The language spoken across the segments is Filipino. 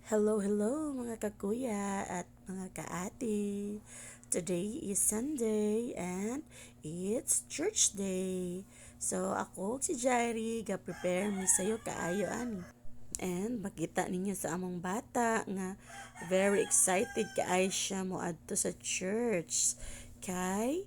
Hello, hello mga kakuya at mga kaati. Today is Sunday and it's church day. So ako si Jairi ga-prepare mi sayo kaayo ani. And makita ninyo sa among bata nga very excited kaayo siya mo adto sa church. Kay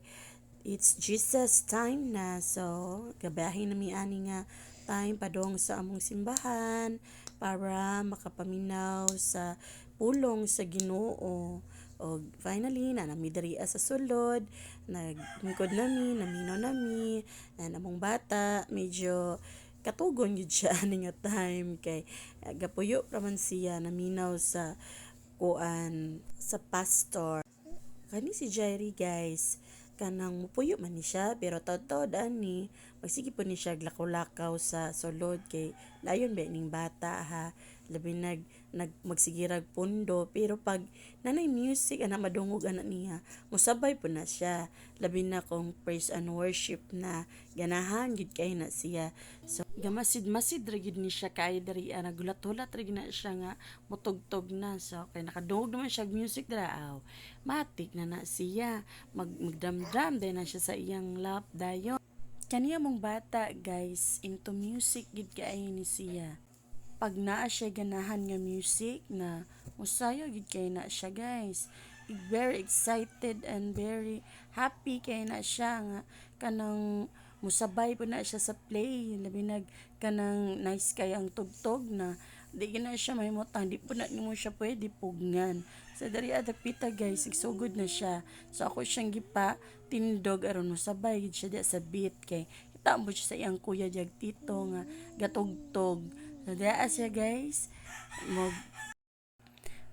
it's Jesus time na. So gabahin na mi ani nga time padong sa among simbahan para makapaminaw sa pulong sa Ginoo. O finally na nami diri sa sulod, naglingkod nami, naminaw nami, and among bata medyo katugon yun siya ani nga time kay gapuyo ra man siya naminaw sa kuan sa pastor. Kani si Jairi guys, kanang mupuyo man ni siya pero taud-taud ani magsige po ni siya lakaw-lakaw sa sulod kay layon ba ning bata ha. Labi magsigirag pundo pero pag nanay music ana madungog ana niya musabay po na siya. Labi na kung praise and worship na ganahan gid kay na siya. So gamasid-masid ra gid ni siya kay diri nagulat-hulat ra gid na siya nga mutugtog na. So kay nakadungog naman siya music dira aw. Matik na siya magdamdam dahil na siya sa iyang lap dayon. Kaniya mong bata guys into music gid kaayo ni siya. Pag naa siya ganahan nga music na musayo gid kay na siya guys. Very excited and very happy kay na siya nga kanang musabay po na siya sa play labi kanang nice kay ang tugtog na di gina siya mahimutang di po na nimo siya pwede pugngan sa dari adapita guys igsugod na siya so ako siyang gipa tindog aron musabay gid siya sa beat kay kita mo siya sa iyang kuya jag tito nga gatugtog so diya siya guys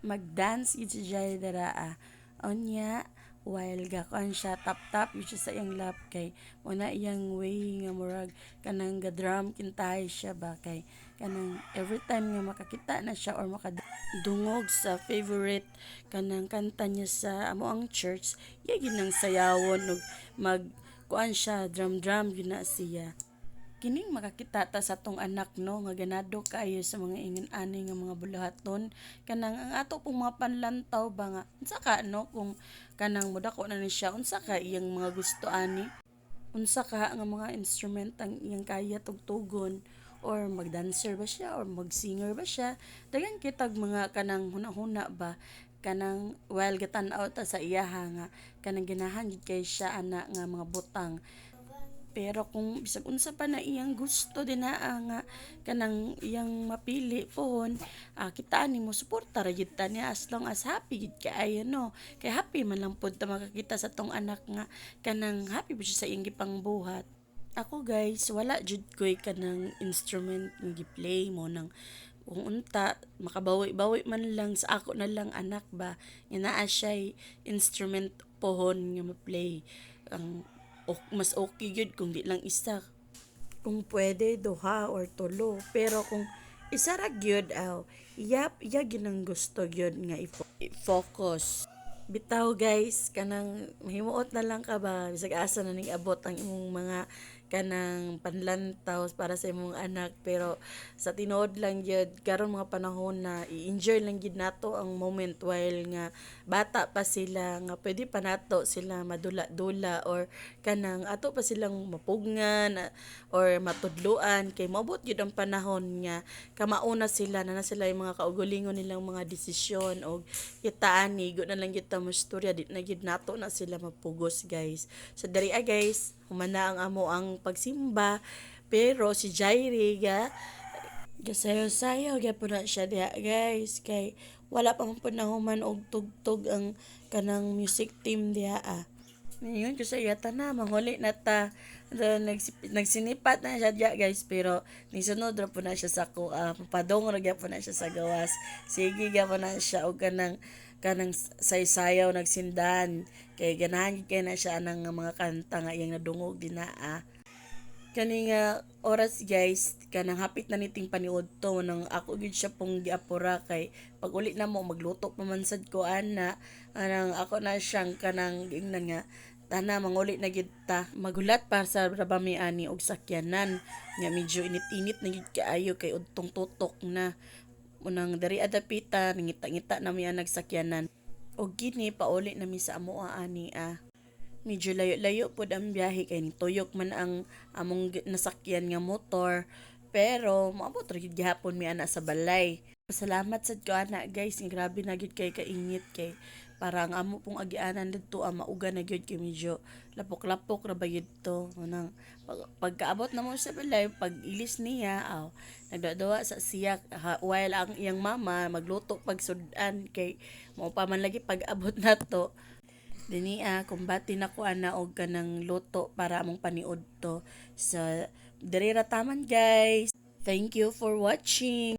mag-dance gid siya dara onya while gakuan siya tap-tap yun siya sa iyang lap kay una iyang way nga murag kanang ga-drum kintay siya ba kay kanang every time nga makakita na siya or makadungog sa favorite kanang kanta niya sa amo ang church iya gid nang sayawon ug mag kuan siya drum yun na siya. Kining makakita ta sa tong anak no nga ganado kayo sa mga ingon ani nga mga bulahaton kanang ang ato pong mga panlantaw ba nga unsa ka no kung kanang mudako na ni siya unsa ka iyang mga gusto ani unsa ka nga mga instrument ang iyang kaya tugtugon or magdancer ba siya or magsinger ba siya dagan kitag mga kanang hunahuna ba kanang while gatan-aw ta sa iyaha nga kanang ganahan gid kay siya ana nga mga butang pero kung bisag unsa pa na iyang gusto dinaa nga kanang iyang mapili pohon kita ani mo suporta ra gyud ta niya as long as happy gid kaayo no kay happy man lang pud ta makakita sa tong anak nga kanang happy pud siya sa iyang gipangbuhat. Ako guys wala jud koy kanang instrument nga gi-play mo nang kung unta makabawi-bawi man lang sa ako na lang anak ba nga naa siya instrument pohon nga ma-play ang mas okay yun kung di lang isa. Kung pwede, duha or tulo. Pero kung isa ra gyud iya ginang gusto gyud nga i-focus. Bitaw guys, kanang mahimuot na lang ka ba bisag asa na ning abot ang imong mga kanang panlantaw para sa imong anak pero sa tinuod lang gyud karon mga panahon na i-enjoy lang gid nato ang moment while nga bata pa sila nga pwede pa nato sila madula-dula or kanang ato pa silang mapugngan or matudluan kay maabot gyud ang panahon nga kamauna sila na sila yung mga kaugalingon nilang mga desisyon o kita ani go na lang gyud ta mo istorya di na gyud nato na sila mapugos guys so dali guys humana ang amo ang pagsimba pero si Jairi gasayaw-sayaw gyapon na siya diha guys kay wala pa man panahuman og tugtog ang kanang music team diha Ngayon ko sa iyata na, manghuli na ta. Nagsinipat na siya diya guys, pero nisunod ra po na siya sa kuha. Papadong ra gyapon na siya sa gawas. Sige gyapon na siya og kanang saysayaw nagsindan. Kay ganahan kay na siya anang mga kanta nga iyang nadungog dinaa. Kani nga oras guys, kanang hapit na niting paniudto nang ako gid siya pong giapura kay pag uli na mo magluto pa man sad ko ana, anang ako na siyang kanang ingnan nga tana manguli na gid ta magulat para sa rabami ani og sakyanan nga medyo init-init na gid kaayo kay udtong tutok na Unang dari adapitan, ngita-ngita na mi ang nagsakyanan. O gini, pauli na mi sa amoa ani medyo layo-layo pod ang biyahe kay nituyok man ang among nasakyan nga motor pero maabot ra gyud gihapon mi ana sa balay. Salamat sad ko ana guys, nga grabe na gyud kay kaingit kay para ang amo pong agianan didto mauga na gyud kay medyo lapok-lapok ra ba gyud to. Unang pagkaabot na mo sa balay, pag ilis niya, nagdadawa sa siya while ang iyang mama magluto pag sudan kay mao pa man lagi pag abot na to. Dini kumbati na ko ana og kanang luto para among paniud to sa diri ra taman guys. Thank you for watching.